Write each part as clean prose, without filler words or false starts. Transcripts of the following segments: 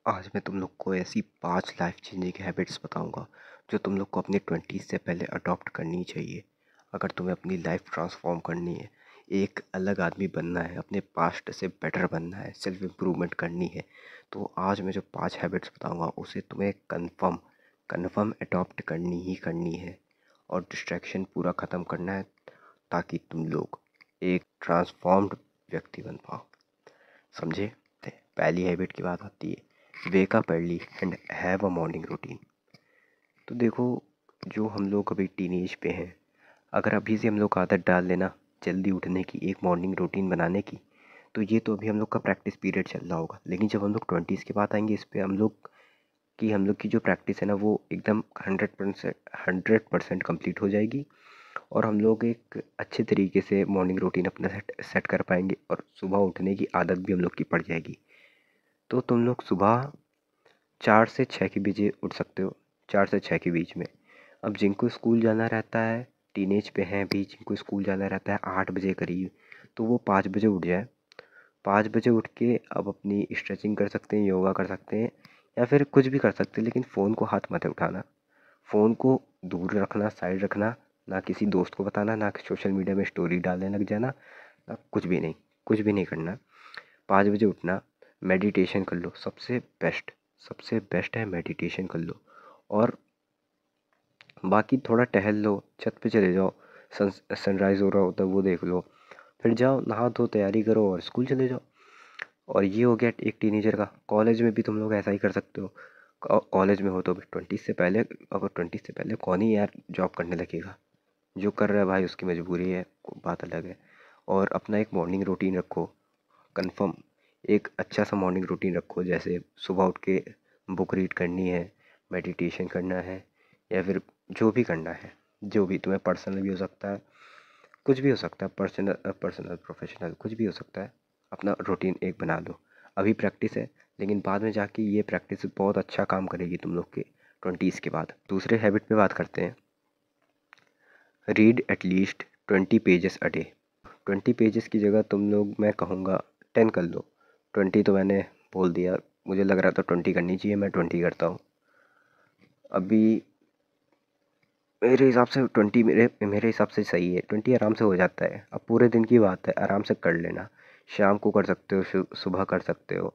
आज मैं तुम लोग को ऐसी 5 लाइफ चेंजिंग हैबिट्स बताऊंगा जो तुम लोग को अपनी 20s से पहले अडॉप्ट करनी चाहिए। अगर तुम्हें अपनी लाइफ ट्रांसफॉर्म करनी है, एक अलग आदमी बनना है, अपने पास्ट से बेटर बनना है, सेल्फ इम्प्रूवमेंट करनी है, तो आज मैं जो 5 हैबिट्स बताऊंगा उसे तुम्हें कन्फर्म अडॉप्ट करनी ही करनी है और डिस्ट्रैक्शन पूरा ख़त्म करना है ताकि तुम लोग एक ट्रांसफॉर्म्ड व्यक्ति बन पाओ। समझे? पहली हैबिट की बात आती है, wake up early and have a morning routine. तो देखो, जो हम लोग अभी टीनेज पे हैं, अगर अभी से हम लोग आदत डाल लेना जल्दी उठने की, एक मॉर्निंग रूटीन बनाने की, तो ये तो अभी हम लोग का प्रैक्टिस पीरियड चल रहा होगा। लेकिन जब हम लोग 20s के बाद आएंगे, इस पे हम लोग की जो प्रैक्टिस है ना, वो एकदम 100% कंप्लीट हो जाएगी और हम लोग एक अच्छे तरीके से मॉर्निंग रूटीन अपना सेट कर पाएंगे और सुबह उठने की आदत भी हम लोग की पड़ जाएगी। तो तुम लोग सुबह 4 से 6 के बजे उठ सकते हो, 4 से 6 के बीच में। अब जिनको स्कूल जाना रहता है, टीनेज पे हैं भी, जिनको स्कूल जाना रहता है 8 बजे करीब, तो वो 5 बजे उठ जाए। 5 बजे उठ के अब अपनी स्ट्रेचिंग कर सकते हैं, योगा कर सकते हैं या फिर कुछ भी कर सकते हैं, लेकिन फ़ोन को हाथ मत उठाना। फ़ोन को दूर रखना, साइड रखना, ना किसी दोस्त को बताना, ना सोशल मीडिया में स्टोरी डालने लग जाना, ना कुछ भी नहीं करना। 5 बजे उठना, मेडिटेशन कर लो, सबसे बेस्ट है मेडिटेशन कर लो। और बाकी थोड़ा टहल लो, छत पे चले जाओ, सनराइज़ हो रहा होता है वो देख लो, फिर जाओ नहा धो तैयारी करो और स्कूल चले जाओ। और ये हो गया एक टीनेजर का। कॉलेज में भी तुम लोग ऐसा ही कर सकते हो। कॉलेज में हो तो 20 से पहले, अगर 20 से पहले कौन ही यार जॉब करने लगेगा। जो कर रहा है भाई उसकी मजबूरी है, बात अलग है। और अपना एक मॉर्निंग रूटीन रखो, कंफर्म एक अच्छा सा मॉर्निंग रूटीन रखो। जैसे सुबह उठ के बुक रीड करनी है, मेडिटेशन करना है, या फिर जो भी करना है, जो भी तुम्हें पर्सनल भी हो सकता है, कुछ भी हो सकता है, पर्सनल प्रोफेशनल कुछ भी हो सकता है। अपना रूटीन एक बना लो। अभी प्रैक्टिस है, लेकिन बाद में जाके ये प्रैक्टिस बहुत अच्छा काम करेगी तुम लोग के 20s के बाद। दूसरे हैबिट पे बात करते हैं, read at least 20 pages a day. 20 pages की जगह तुम लोग, मैं कहूँगा 10 कर लो। 20 तो मैंने बोल दिया, मुझे लग रहा था 20 करनी चाहिए, मैं 20 करता हूँ अभी। मेरे हिसाब से 20 मेरे हिसाब से सही है। 20 आराम से हो जाता है। अब पूरे दिन की बात है, आराम से कर लेना। शाम को कर सकते हो, सुबह कर सकते हो।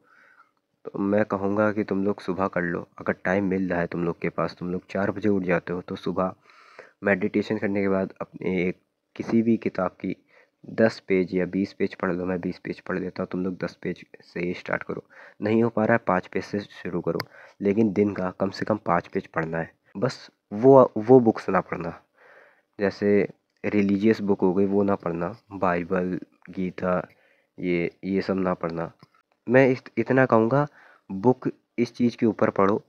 तो मैं कहूँगा कि तुम लोग सुबह कर लो, अगर टाइम मिल रहा है तुम लोग के पास। तुम लोग 4 बजे उठ जाते हो तो सुबह मेडिटेशन करने के बाद अपने एक किसी भी किताब की 10 पेज या 20 पेज पढ़ लो। मैं 20 पेज पढ़ लेता हूँ, तुम लोग 10 पेज से ही स्टार्ट करो। नहीं हो पा रहा है 5 पेज से शुरू करो, लेकिन दिन का कम से कम 5 पेज पढ़ना है बस। वो बुक्स ना पढ़ना, जैसे रिलीजियस बुक हो गई वो ना पढ़ना, बाइबल, गीता, ये सब ना पढ़ना। मैं इतना कहूँगा, बुक इस चीज़ के ऊपर पढ़ो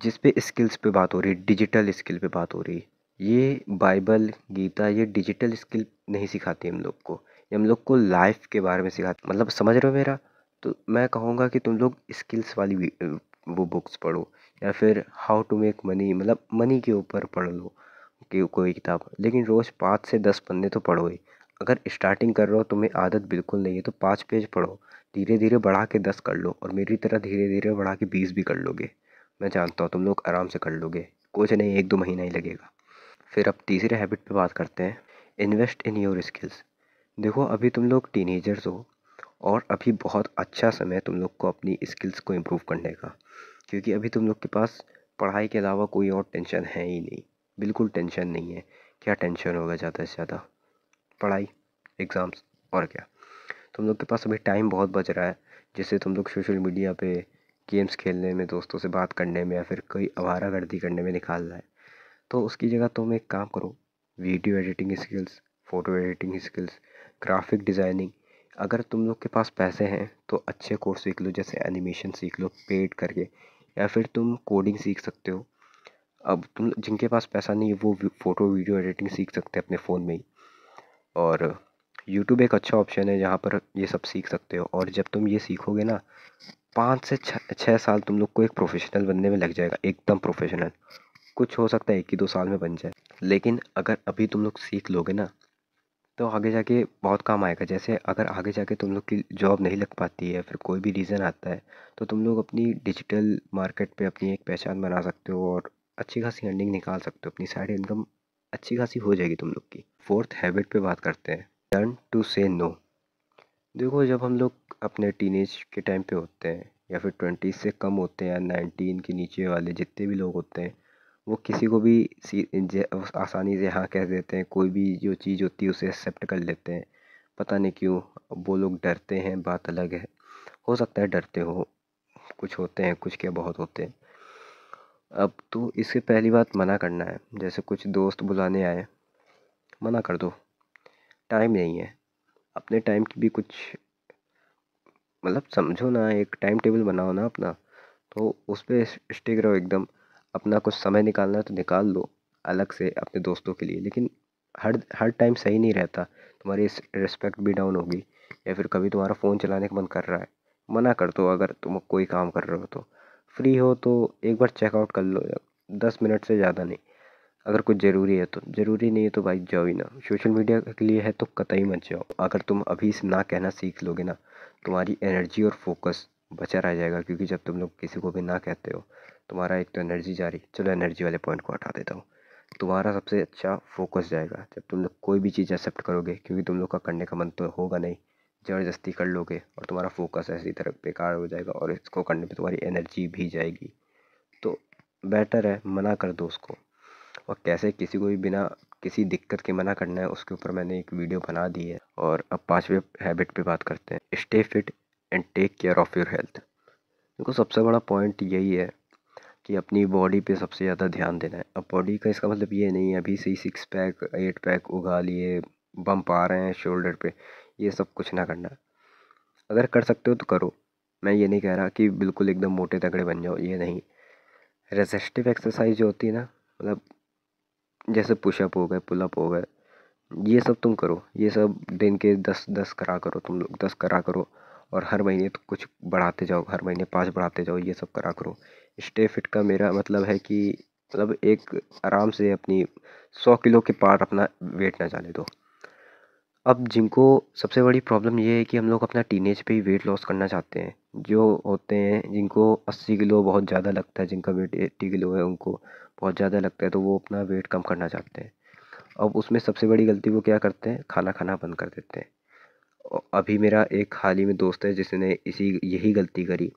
जिस पे स्किल्स पे बात हो रही है, डिजिटल स्किल पे बात हो रही है। ये बाइबल, गीता ये डिजिटल स्किल नहीं सिखाती हम लोग को, ये हम लोग को लाइफ के बारे में सिखाती, मतलब समझ रहे हो मेरा? तो मैं कहूँगा कि तुम लोग स्किल्स वाली वो बुक्स पढ़ो, या फिर हाउ टू मेक मनी, मतलब मनी के ऊपर पढ़ लो कि कोई किताब। लेकिन रोज़ 5 से 10 पन्ने तो पढ़ो ही। अगर स्टार्टिंग कर रहे हो, तुम्हें आदत बिल्कुल नहीं है, तो 5 पेज पढ़ो। धीरे धीरे बढ़ा के 10 कर लो, और मेरी तरह धीरे धीरे बढ़ा के 20 भी कर लोगे। मैं जानता हूँ तुम लोग आराम से कर लोगे, कुछ नहीं, 1-2 महीना ही लगेगा। फिर अब तीसरे हैबिट पे बात करते हैं, इन्वेस्ट इन योर स्किल्स। देखो, अभी तुम लोग टीनेजर्स हो और अभी बहुत अच्छा समय है तुम लोग को अपनी स्किल्स को इम्प्रूव करने का, क्योंकि अभी तुम लोग के पास पढ़ाई के अलावा कोई और टेंशन है ही नहीं। बिल्कुल टेंशन नहीं है। क्या टेंशन होगा ज़्यादा से ज़्यादा? पढ़ाई, एग्ज़ाम्स, और क्या। तुम लोग के पास अभी टाइम बहुत बच रहा है, जिससे तुम लोग सोशल मीडिया पे गेम्स खेलने में, दोस्तों से बात करने में, या फिर कोई आवारागर्दी करने में निकाल रहा है। तो उसकी जगह तुम एक काम करो, video editing skills, photo editing skills, graphic designing. अगर तुम लोग के पास पैसे हैं तो अच्छे कोर्स सीख लो, जैसे एनिमेशन सीख लो पेड करके, या फिर तुम कोडिंग सीख सकते हो। अब तुम जिनके पास पैसा नहीं है वो फ़ोटो वीडियो एडिटिंग सीख सकते हैं अपने फ़ोन में ही। और यूट्यूब एक अच्छा ऑप्शन है जहाँ पर ये सब सीख सकते हो। और जब तुम ये सीखोगे ना, 5 से 6 साल तुम लोग को एक प्रोफेशनल बनने में लग जाएगा, एकदम प्रोफेशनल। कुछ हो सकता है 1 ही 2 साल में बन जाए, लेकिन अगर अभी तुम लोग सीख लोगे ना, तो आगे जाके बहुत काम आएगा। जैसे अगर आगे जाके तुम लोग की जॉब नहीं लग पाती है, फिर कोई भी रीज़न आता है, तो तुम लोग अपनी डिजिटल मार्केट पे अपनी एक पहचान बना सकते हो और अच्छी खासी अर्निंग निकाल सकते हो। अपनी साइड इनकम अच्छी खासी हो जाएगी तुम लोग की। फोर्थ हैबिट पे बात करते हैं, लर्न टू से नो। देखो, जब हम लोग अपने टीनेज के टाइम पे होते हैं या फिर 20 से कम होते हैं या 19 के नीचे वाले जितने भी लोग होते हैं, वो किसी को भी आसानी से हाँ कह देते हैं। कोई भी जो चीज़ होती है उसे एक्सेप्ट कर लेते हैं। पता नहीं क्यों वो लोग डरते हैं, बात अलग है। हो सकता है डरते हो, कुछ होते हैं, कुछ क्या बहुत होते हैं। अब तो इससे पहली बात मना करना है। जैसे कुछ दोस्त बुलाने आए, मना कर दो, टाइम नहीं है। अपने टाइम की भी कुछ मतलब समझो ना, एक टाइम टेबल बनाओ ना अपना, तो उस पे स्टिक रहो एकदम। अपना कुछ समय निकालना है तो निकाल लो अलग से अपने दोस्तों के लिए, लेकिन हर हर टाइम सही नहीं रहता। तुम्हारी रिस्पेक्ट भी डाउन होगी, या फिर कभी तुम्हारा फ़ोन चलाने का मन कर रहा है, मना कर दो। अगर तुम कोई काम कर रहे हो तो फ्री हो तो एक बार चेकआउट कर लो, 10 मिनट से ज़्यादा नहीं। अगर कुछ ज़रूरी है तो, ज़रूरी नहीं है तो भाई जाओ ही ना। सोशल मीडिया के लिए है तो कतई मत जाओ। अगर तुम अभी से ना कहना सीख लोगे ना, तुम्हारी एनर्जी और फोकस बचा रह जाएगा। क्योंकि जब तुम लोग किसी को भी ना कहते हो, तुम्हारा एक तो एनर्जी जा रही, चलो एनर्जी वाले पॉइंट को हटा देता हूँ, तुम्हारा सबसे अच्छा फोकस जाएगा जब तुम लोग कोई भी चीज़ एक्सेप्ट करोगे। क्योंकि तुम लोग का करने का मन तो होगा नहीं, ज़बरदस्ती कर लोगे और तुम्हारा फोकस ऐसी तरह बेकार हो जाएगा और इसको करने पे तुम्हारी एनर्जी भी जाएगी। तो बेटर है मना कर दो उसको। और कैसे किसी को भी बिना किसी दिक्कत के मना करना है, उसके ऊपर मैंने एक वीडियो बना दी है। और अब पांचवे हैबिट पे बात करते हैं, stay fit and take care of your health. देखो, सबसे बड़ा पॉइंट यही है कि अपनी बॉडी पे सबसे ज़्यादा ध्यान देना है। अब बॉडी का इसका मतलब ये नहीं है अभी से ही 6 पैक 8 पैक उगा लिए, बम्प आ रहे हैं शोल्डर पे, ये सब कुछ ना करना। अगर कर सकते हो तो करो। मैं ये नहीं कह रहा कि बिल्कुल एकदम मोटे तगड़े बन जाओ, ये नहीं। रेजिस्टिव एक्सरसाइज जो होती है ना, मतलब जैसे पुशअप हो गए, पुलअप हो गए, ये सब तुम करो। ये सब दिन के 10-10 करा करो, तुम लोग 10 करा करो। और हर महीने तो कुछ बढ़ाते जाओ, हर महीने 5 बढ़ाते जाओ, ये सब करा करो। स्टे फिट का मेरा मतलब है कि मतलब एक आराम से अपनी 100 किलो के पार अपना वेट ना जाने दो। अब जिनको सबसे बड़ी प्रॉब्लम ये है कि हम लोग अपना टीनेज पे ही वेट लॉस करना चाहते हैं। जो होते हैं जिनको 80 किलो बहुत ज़्यादा लगता है, जिनका वेट 80 किलो है, उनको बहुत ज़्यादा लगता है, तो वो अपना वेट कम करना चाहते हैं। अब उसमें सबसे बड़ी गलती वो क्या करते हैं, खाना खाना बंद कर देते हैं। अभी मेरा एक हाल ही में दोस्त है जिसने इसी यही गलती करी।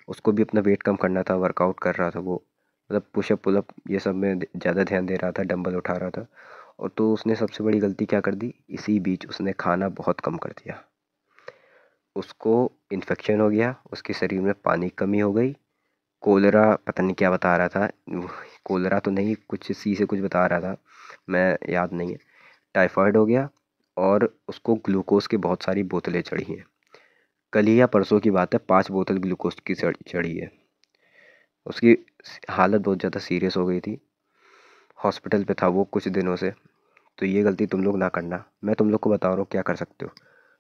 उसको भी अपना वेट कम करना था, वर्कआउट कर रहा था वो, मतलब पुशअप पुलअप ये सब में ज़्यादा ध्यान दे रहा था, डंबल उठा रहा था। और तो उसने सबसे बड़ी गलती क्या कर दी, इसी बीच उसने खाना बहुत कम कर दिया। उसको इन्फेक्शन हो गया, उसके शरीर में पानी की कमी हो गई, कोलेरा पता नहीं क्या बता रहा था, कोलेरा तो नहीं, कुछ सी से कुछ बता रहा था, मैं याद नहीं है। टाइफाइड हो गया और उसको ग्लूकोज की बहुत सारी बोतलें चढ़ी हैं। कल ही या परसों की बात है, 5 बोतल ग्लूकोज की चढ़ी है। उसकी हालत बहुत ज़्यादा सीरियस हो गई थी, हॉस्पिटल पे था वो कुछ दिनों से। तो ये गलती तुम लोग ना करना। मैं तुम लोग को बता रहा हूँ क्या कर सकते हो।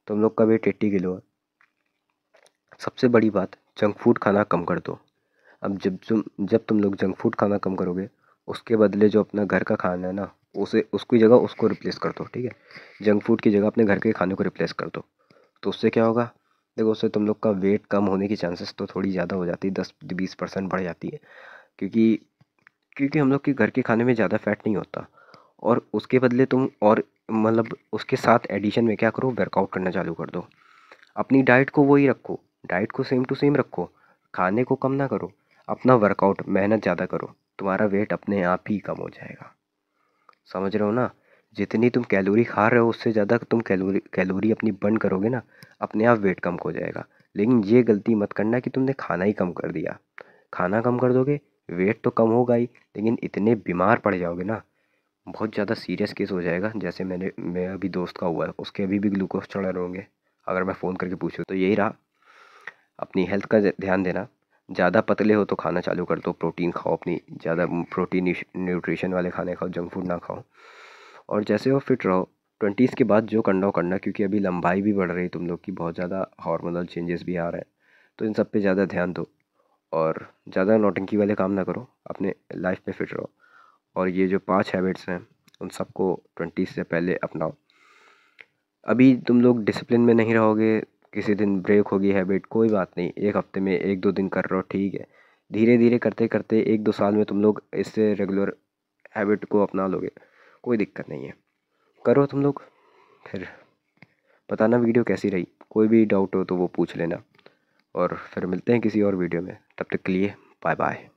तुम लोग का वेट 80 किलो है, सबसे बड़ी बात, जंक फूड खाना कम कर दो। अब जब तुम लोग जंक फूड खाना कम करोगे, उसके बदले जो अपना घर का खाना है ना, उसे उसकी जगह उसको रिप्लेस कर दो, ठीक है। जंक फूड की जगह अपने घर के खाने को रिप्लेस कर दो। तो उससे क्या होगा, देखो, उससे तुम लोग का वेट कम होने की चांसेस तो थोड़ी ज़्यादा हो जाती है, 10-20% बढ़ जाती है। क्योंकि क्योंकि हम लोग के घर के खाने में ज़्यादा फैट नहीं होता। और उसके बदले तुम और मतलब उसके साथ एडिशन में क्या करो, वर्कआउट करना चालू कर दो। अपनी डाइट को वही रखो, डाइट को सेम टू सेम रखो, खाने को कम ना करो, अपना वर्कआउट मेहनत ज़्यादा करो, तुम्हारा वेट अपने आप ही कम हो जाएगा। समझ रहे हो ना। जितनी तुम कैलोरी खा रहे हो उससे ज़्यादा तुम कैलोरी कैलोरी अपनी बर्न करोगे ना, अपने आप वेट कम हो जाएगा। लेकिन ये गलती मत करना कि तुमने खाना ही कम कर दिया। खाना कम कर दोगे, वेट तो कम होगा ही, लेकिन इतने बीमार पड़ जाओगे ना, बहुत ज़्यादा सीरियस केस हो जाएगा। जैसे मेरे अभी दोस्त का हुआ है, उसके अभी भी ग्लूकोज चढ़ा रहे होंगे। अगर मैं फ़ोन करके पूछूँ तो यही रहा, अपनी हेल्थ का ध्यान देना। ज़्यादा पतले हो तो खाना चालू कर दो, प्रोटीन खाओ, अपनी ज़्यादा प्रोटीन न्यूट्रिशन वाले खाने खाओ, जंक फूड ना खाओ। और जैसे हो फिट रहो। 20s के बाद जो करना हो करना, क्योंकि अभी लंबाई भी बढ़ रही है तुम लोग की, बहुत ज़्यादा हार्मोनल चेंजेस भी आ रहे हैं। तो इन सब पे ज़्यादा ध्यान दो और ज़्यादा नौटंकी वाले काम ना करो, अपने लाइफ में फिट रहो। और ये जो 5 हैबिट्स हैं, उन सबको 20 से पहले अपनाओ। अभी तुम लोग डिसिप्लिन में नहीं रहोगे, किसी दिन ब्रेक होगी हैबिट, कोई बात नहीं, एक हफ्ते में 1-2 दिन कर रहे हो ठीक है। धीरे धीरे करते करते 1-2 साल में तुम लोग इससे रेगुलर हैबिट को अपना लोगे, कोई दिक्कत नहीं है। करो तुम लोग, फिर बताना वीडियो कैसी रही। कोई भी डाउट हो तो वो पूछ लेना, और फिर मिलते हैं किसी और वीडियो में। तब तक के लिए बाय बाय।